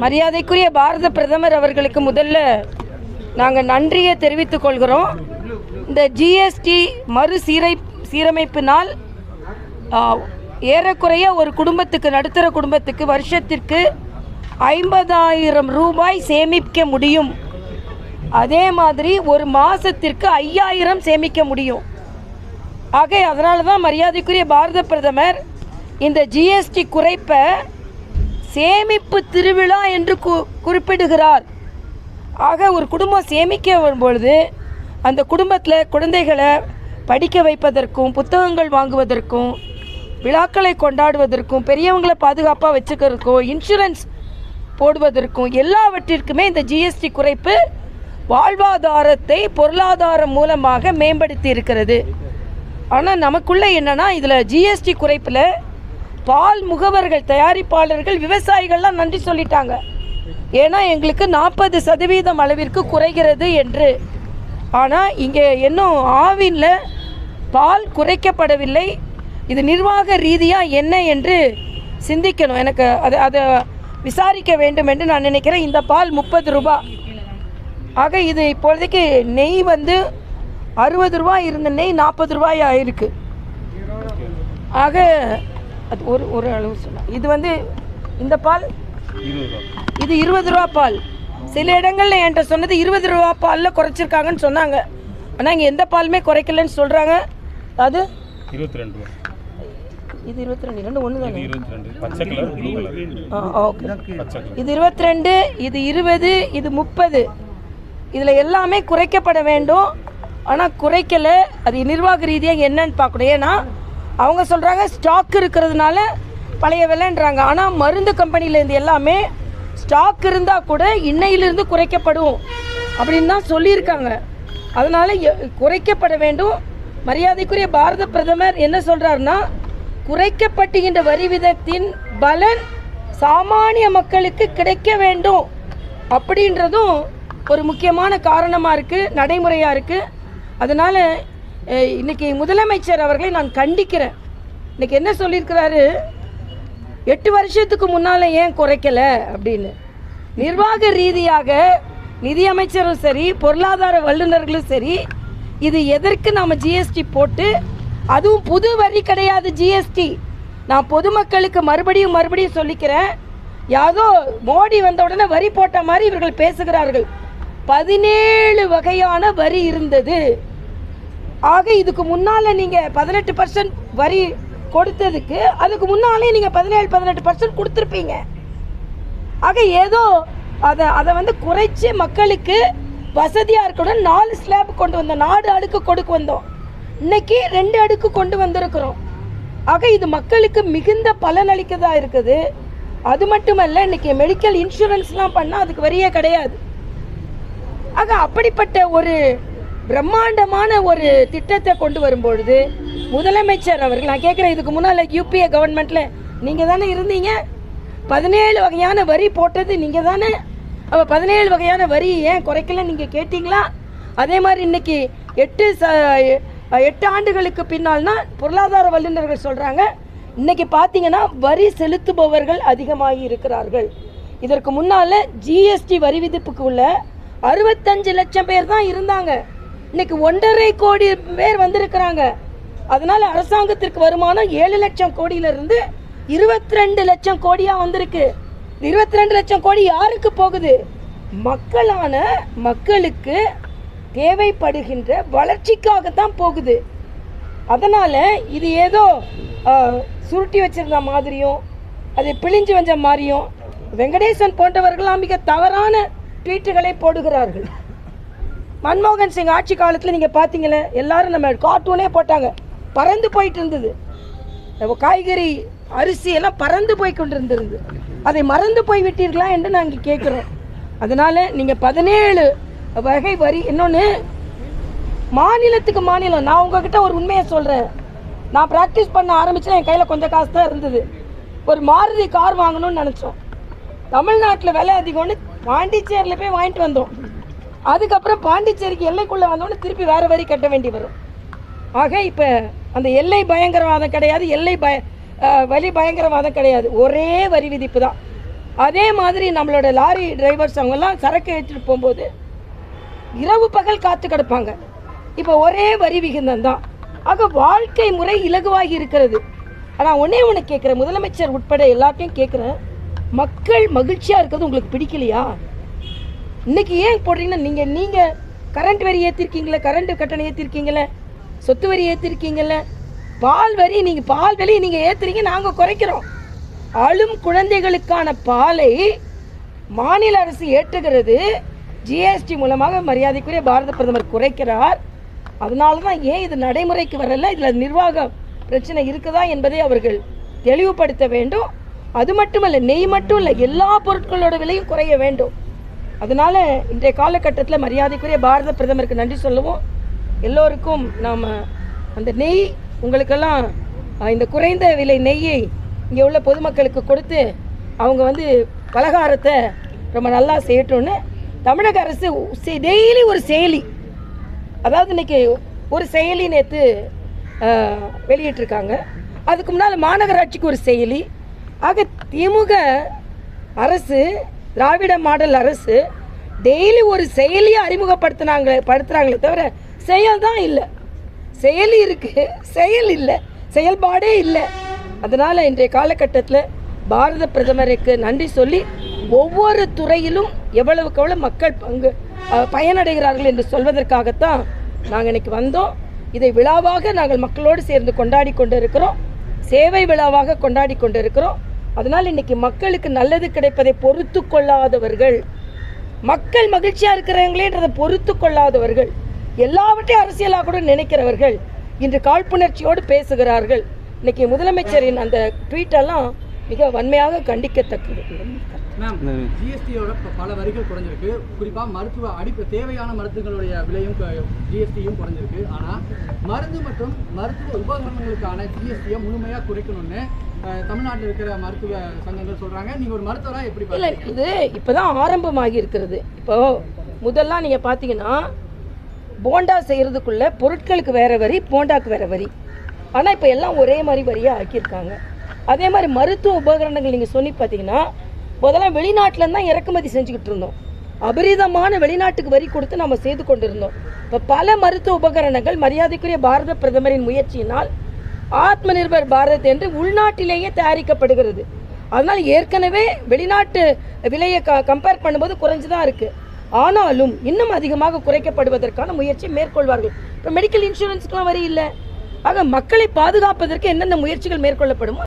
மரியாதைக்குரிய பாரத பிரதமர் அவர்களுக்கு முதல்ல நாங்கள் நன்றியை தெரிவித்துக் கொள்கிறோம். இந்த ஜிஎஸ்டி சீரமைப்பினால் ஏறக்குறைய ஒரு குடும்பத்துக்கு, நடுத்தர குடும்பத்துக்கு வருஷத்திற்கு 50,000 ரூபாய் சேமிக்க முடியும். அதே மாதிரி ஒரு மாதத்திற்கு 5,000 சேமிக்க முடியும். ஆக அதனால தான் மரியாதைக்குரிய பாரத பிரதமர் இந்த ஜிஎஸ்டி குறைப்பை சேமிப்பு திருவிழா என்று குறிப்பிடுகிறார். ஆக ஒரு குடும்பம் சேமிக்க வரும்பொழுது அந்த குடும்பத்தில் குழந்தைகளை படிக்க வைப்பதற்கும், புத்தகங்கள் வாங்குவதற்கும், விழாக்களை கொண்டாடுவதற்கும், பெரியவங்களை பாதுகாப்பாக வச்சுக்கிறதுக்கும், இன்சூரன்ஸ் போடுவதற்கும் எல்லாவற்றிற்குமே இந்த ஜிஎஸ்டி குறைப்பு வாழ்வாதாரத்தை பொருளாதாரம் மூலமாக மேம்படுத்தி இருக்கிறது. ஆனால் நமக்குள்ளே என்னென்னா, இதில் ஜிஎஸ்டி குறைப்பில் பால் முகவர்கள், தயாரிப்பாளர்கள், விவசாயிகள்லாம் நன்றி சொல்லிட்டாங்க. ஏன்னா எங்களுக்கு 40% அளவிற்கு குறைகிறது என்று. ஆனால் இங்கே இன்னும் ஆவினில் பால் குறைக்கப்படவில்லை. இது நிர்வாக ரீதியாக என்ன என்று சிந்திக்கணும். எனக்கு அதை விசாரிக்க வேண்டும் என்று நான் நினைக்கிறேன். இந்த பால் 30 ரூபா. ஆக இது இப்பொழுதைக்கு நெய் 60 ரூபாய் இருந்த நெய் 40 ரூபாய் ஆயிருக்கு. ஆக அது ஒரு அளவு சொன்னால் இது இந்த பால் இது 20 ரூபா பால். சில இடங்களில் என்கிட்ட சொன்னது 20 ரூபா பாலில் குறைச்சிருக்காங்கன்னு சொன்னாங்க. ஆனால் இங்கே எந்த பாலுமே குறைக்கலன்னு சொல்கிறாங்க. அது 22 ரூபா. இது 22, ரெண்டு ஒன்று தானே? ஓகே. இது 22, இது 20, இது 30. இதில் எல்லாமே குறைக்கப்பட வேண்டும். ஆனால் குறைக்கலை. அது நிர்வாக ரீதியாக என்னன்னு பார்க்கணும். ஏன்னா அவங்க சொல்கிறாங்க ஸ்டாக் இருக்கிறதுனால பழைய விலைன்றாங்க. ஆனால் மருந்து கம்பெனிலேருந்து எல்லாமே ஸ்டாக் இருந்தால் கூட இன்னையிலிருந்து குறைக்கப்படும் அப்படின்னு தான் சொல்லியிருக்காங்க. அதனால் குறைக்கப்பட வேண்டும். மரியாதைக்குரிய பாரத பிரதமர் என்ன சொல்கிறாருன்னா, குறைக்கப்பட்டுகின்ற வரி விதத்தின் பலன் சாமானிய மக்களுக்கு கிடைக்க வேண்டும் அப்படின்றதும் ஒரு முக்கியமான காரணமாக இருக்குது, நடைமுறையாக இருக்குது. அதனால் இன்றைக்கி முதலமைச்சர் அவர்களை நான் கண்டிக்கிறேன். இன்றைக்கி என்ன சொல்லியிருக்கிறாரு, 8 வருஷத்துக்கு முன்னால் ஏன் குறைக்கலை அப்படின்னு. நிர்வாக ரீதியாக நிதியமைச்சரும் சரி, பொருளாதார வல்லுநர்களும் சரி, இது எதற்கு நாம் ஜிஎஸ்டி போட்டு, அதுவும் புது வரி கிடையாது ஜிஎஸ்டி. நான் பொதுமக்களுக்கு மறுபடியும் சொல்லிக்கிறேன். யாதோ மோடி வந்த உடனே வரி போட்ட மாதிரி இவர்கள் பேசுகிறார்கள். 17 வகையான வரி இருந்தது. ஆக இதுக்கு முன்னால் நீங்கள் 18% வரி கொடுத்ததுக்கு அதுக்கு முன்னாலே நீங்கள் 17-18% கொடுத்துருப்பீங்க. ஆக ஏதோ அதை குறைச்சி மக்களுக்கு வசதியாக இருக்கணும் 4 ஸ்லாப் கொண்டு வந்தோம், 4 அடுக்கு கொடுக்க வந்தோம். இன்னைக்கு 2 அடுக்கு கொண்டு வந்திருக்கிறோம். ஆக இது மக்களுக்கு மிகுந்த பலனளிக்கதாக இருக்குது. அது மட்டுமல்ல, இன்னைக்கு மெடிக்கல் இன்சூரன்ஸ்லாம் பண்ணால் அதுக்கு வரியே கிடையாது. ஆக அப்படிப்பட்ட ஒரு பிரம்மாண்டமான ஒரு திட்டத்தை கொண்டு வரும்பொழுது முதலமைச்சர் அவர்கள், நான் கேட்குறேன், இதுக்கு முன்னால் யூபிஏ கவர்மெண்ட்டில் நீங்கள் தானே இருந்தீங்க? 17 வகையான வரி போட்டது நீங்கள் தானே? அப்போ 17 வகையான வரி ஏன் குறைக்கல நீங்கள் கேட்டிங்களா? அதே மாதிரி இன்னைக்கு 8 ஆண்டுகளுக்கு பின்னால்னா பொருளாதார வல்லுநர்கள் சொல்கிறாங்க, இன்னைக்கு பார்த்தீங்கன்னா வரி செலுத்துபவர்கள் அதிகமாகி இருக்கிறார்கள். இதற்கு முன்னால் ஜிஎஸ்டி வரி விதிப்புக்கு உள்ள 65 லட்சம் பேர் தான் இருந்தாங்க. இன்னைக்கு 1.5 கோடி பேர் வந்திருக்கிறாங்க. அதனால அரசாங்கத்திற்கு வருமானம் 7 லட்சம் கோடியிலிருந்து 22 லட்சம் கோடியாக வந்திருக்கு. 22 லட்சம் கோடி யாருக்கு போகுது? மக்களுக்கு தேவைப்படுகின்ற வளர்ச்சிக்காகத்தான் போகுது. அதனால் இது ஏதோ சுருட்டி வச்சிருந்த மாதிரியும் அதை பிழிஞ்சு வச்ச மாதிரியும் வெங்கடேசன் போன்றவர்களாம் மிக தவறான ட்வீட்டுகளை போடுகிறார்கள். மன்மோகன் சிங் ஆட்சி காலத்தில் நீங்கள் பார்த்தீங்களே, எல்லாரும் நம்ம கார்ட்டூனே போட்டாங்க, பறந்து போயிட்டு இருந்தது. காய்கறி அரிசி எல்லாம் பறந்து போய் கொண்டு இருந்திருந்தது. அதை மறந்து போய் விட்டீர்களா என்று நாங்கள் கேட்குறோம். அதனால் நீங்கள் 17 வகை வரி. இன்னொன்று, மாநிலத்துக்கு மாநிலம், நான் உங்ககிட்ட ஒரு உண்மையை சொல்கிறேன். நான் ப்ராக்டிஸ் பண்ண ஆரம்பித்தேன், என் கையில் கொஞ்சம் காசு தான் இருந்தது. ஒரு மாருதி கார் வாங்கணும்னு நினச்சோம். தமிழ்நாட்டில் விலை அதிகம்னு பாண்டிச்சேரியில் போய் வாங்கிட்டு வந்தோம். அதுக்கப்புறம் பாண்டிச்சேரிக்கு எல்லைக்குள்ளே வந்தோடனே திருப்பி வேறு வரி கட்ட வேண்டி வரும். ஆக இப்போ அந்த எல்லை பயங்கரவாதம் கிடையாது, வரி பயங்கரவாதம் கிடையாது, ஒரே வரி விதிப்பு தான். அதே மாதிரி நம்மளோட லாரி டிரைவர்ஸ் அவங்கெல்லாம் சரக்கு ஏற்றிட்டு போகும்போது இரவு பகல் காத்து கிடப்பாங்க. இப்போ ஒரே வரி விகிதம் தான். ஆக வாழ்க்கை முறை இலகுவாகி இருக்கிறது. ஆனால் ஒன்றே ஒன்று கேட்குறேன், முதலமைச்சர் உட்பட எல்லாத்தையும் கேட்குறேன், மக்கள் மகிழ்ச்சியாக இருக்கிறது உங்களுக்கு பிடிக்கலையா? இன்னைக்கு ஏன் போடுறீங்கன்னா, நீங்கள் கரண்ட் வரி ஏற்றிருக்கீங்களே, கரண்ட் கட்டணம் ஏற்றிருக்கீங்களே, சொத்து வரி ஏற்றிருக்கீங்களே, பால் வரி பால் விலையை நீங்கள் ஏற்றுறீங்க, நாங்கள் குறைக்கிறோம். ஆளும் குழந்தைகளுக்கான பாலை மாநில அரசு ஏற்றுகிறது, ஜிஎஸ்டி மூலமாக மரியாதைக்குரிய பாரத பிரதமர் குறைக்கிறார். அதனால தான் ஏன் இது நடைமுறைக்கு வரல, இதில் நிர்வாக பிரச்சனை இருக்குதா என்பதை அவர்கள் தெளிவுபடுத்த வேண்டும். அது மட்டுமல்ல, நெய் மட்டும் இல்லை, எல்லா பொருட்களோட விலையும் குறைய வேண்டும். அதனால் இன்றைய காலகட்டத்தில் மரியாதைக்குரிய பாரத பிரதமருக்கு நன்றி சொல்லவும், எல்லோருக்கும் நாம் அந்த நெய் உங்களுக்கெல்லாம் இந்த குறைந்த விலை நெய்யை இங்கே உள்ள பொதுமக்களுக்கு கொடுத்து அவங்க பலகாரத்தை ரொம்ப நல்லா செய்யட்டும்னு தமிழக அரசு டெய்லி ஒரு செயலி, அதாவது இன்னைக்கு ஒரு செயலி நேற்று வெளியிட்டிருக்காங்க. அதுக்கு முன்னால் மாநகராட்சிக்கு ஒரு செயலி. ஆக திமுக அரசு, திராவிட மாடல் அரசு டெய்லி ஒரு செயலியை படுத்துறாங்களே தவிர செயல் தான் இல்லை. செயலி இருக்குது, செயல் இல்லை, செயல்பாடே இல்லை. அதனால் இன்றைய காலகட்டத்தில் பாரத பிரதமருக்கு நன்றி சொல்லி ஒவ்வொரு துறையிலும் எவ்வளவுக்கு எவ்வளோ மக்கள் பயனடைகிறார்கள் என்று சொல்வதற்காகத்தான் நாங்கள் இன்னைக்கு வந்தோம். இதை விழாவாக நாங்கள் மக்களோடு சேர்ந்து கொண்டாடி கொண்டு இருக்கிறோம், சேவை விழாவாக கொண்டாடி கொண்டு இருக்கிறோம். அதனால் இன்னைக்கு மக்களுக்கு நல்லது கிடைப்பதை பொறுத்து கொள்ளாதவர்கள், மக்கள் மகிழ்ச்சியாக இருக்கிறவங்களேன்றதை பொறுத்து கொள்ளாதவர்கள், எல்லாவற்றையும் அரசியலாக கூட நினைக்கிறவர்கள் இன்று காழ்ப்புணர்ச்சியோடு பேசுகிறார்கள். இன்னைக்கு முதலமைச்சரின் அந்த ட்வீட்டெல்லாம் மிக வன்மையாக கண்டிக்கத்தக்கது. ஜிஎஸ்டியோட பல வரிகள் குறைஞ்சிருக்கு. குறிப்பாக மருத்துவ தேவையான மருந்துகளுடைய விலையும் ஜிஎஸ்டியும் குறைஞ்சிருக்கு. ஆனால் மருந்து மற்றும் மருத்துவ உபகரணங்களுக்கான ஜிஎஸ்டியை முழுமையாக குறைக்கணும்னு தமிழ்நாட்டில் இருக்கிற மருத்துவ சங்கங்கள் சொல்கிறாங்க. நீங்கள் ஒரு மருத்துவராக எப்படி? இல்லை, இது இப்போ தான் ஆரம்பமாகி இருக்கிறது. இப்போ முதல்லாம் நீங்கள் பார்த்தீங்கன்னா போண்டா செய்கிறதுக்குள்ள பொருட்களுக்கு வேறு வரி, போண்டாக்கு வேறு வரி. ஆனால் இப்போ எல்லாம் ஒரே மாதிரி வரியாக ஆக்கியிருக்காங்க. அதே மாதிரி மருத்துவ உபகரணங்கள் நீங்கள் சொல்லி பார்த்தீங்கன்னா முதல்லாம் வெளிநாட்டில் தான் இறக்குமதி செஞ்சுக்கிட்டு இருந்தோம். அபரிதமான வெளிநாட்டுக்கு வரி கொடுத்து நம்ம செய்து கொண்டிருந்தோம். இப்போ பல மருத்துவ உபகரணங்கள் மரியாதைக்குரிய பாரத பிரதமரின் முயற்சியினால் ஆத்ம நிர்பர் பாரத் என்று உள்நாட்டிலேயே தயாரிக்கப்படுகிறது. அதனால் ஏற்கனவே வெளிநாட்டு விலையை கம்பேர் பண்ணும்போது குறைஞ்சு தான் இருக்குது. ஆனாலும் இன்னும் அதிகமாக குறைக்கப்படுவதற்கான முயற்சியை மேற்கொள்வார்கள். இப்போ மெடிக்கல் இன்சூரன்ஸுக்கெலாம் வரி இல்லை. ஆக மக்களை பாதுகாப்பதற்கு என்னென்ன முயற்சிகள் மேற்கொள்ளப்படுமோ